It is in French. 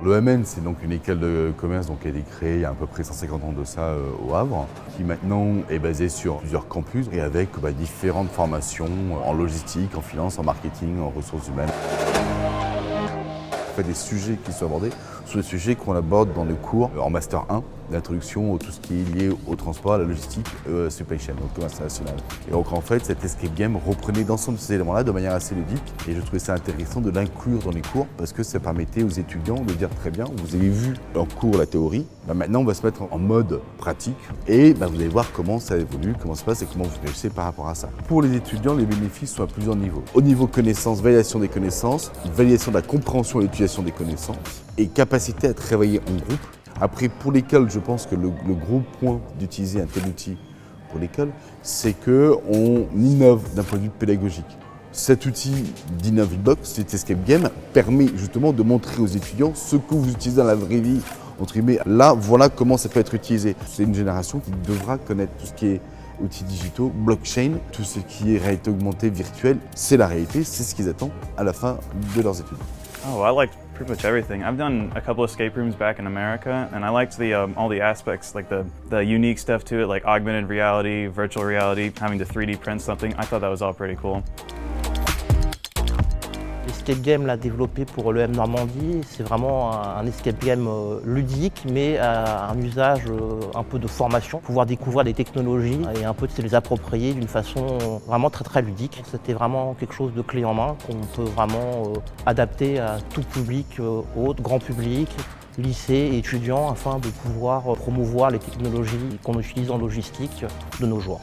L'EMN, c'est donc une école de commerce qui a été créée il y a à peu près 150 ans de ça au Havre, qui maintenant est basée sur plusieurs campus et avec différentes formations en logistique, en finance, en marketing, en ressources humaines. En fait, les sujets qui sont abordés sont des sujets qu'on aborde dans le cours en Master 1, d'introduction à tout ce qui est lié au transport, à la logistique, supply chain, au commerce international. Et donc en fait, cet escape game reprenait l'ensemble de ces éléments-là de manière assez ludique et je trouvais ça intéressant de l'inclure dans les cours parce que ça permettait aux étudiants de dire très bien, vous avez vu en cours la théorie, maintenant on va se mettre en mode pratique et vous allez voir comment ça évolue, comment ça se passe et comment vous réussissez par rapport à ça. Pour les étudiants, les bénéfices sont à plusieurs niveaux. Au niveau connaissances, validation des connaissances, validation de la compréhension et l'utilisation des connaissances et capacité à travailler en groupe. Après, pour l'école, je pense que le gros point d'utiliser un tel outil pour l'école, c'est qu'on innove d'un point de vue pédagogique. Cet outil d'Innovibox, cet escape game, permet justement de montrer aux étudiants ce que vous utilisez dans la vraie vie. Entre guillemets, là, voilà comment ça peut être utilisé. C'est une génération qui devra connaître tout ce qui est outils digitaux, blockchain, tout ce qui est réalité augmentée, virtuelle. C'est la réalité, c'est ce qu'ils attendent à la fin de leurs études. Oh, I liked pretty much everything. I've done a couple escape rooms back in America, and I liked all the aspects, like the unique stuff to it, like augmented reality, virtual reality, having to 3D print something. I thought that was all pretty cool. L'escape game l'a développé pour l'EM Normandie, c'est vraiment un escape game ludique mais à un usage un peu de formation, pouvoir découvrir des technologies et un peu de se les approprier d'une façon vraiment très ludique. C'était vraiment quelque chose de clé en main qu'on peut vraiment adapter à tout public, grand public, lycée et étudiants afin de pouvoir promouvoir les technologies qu'on utilise en logistique de nos jours.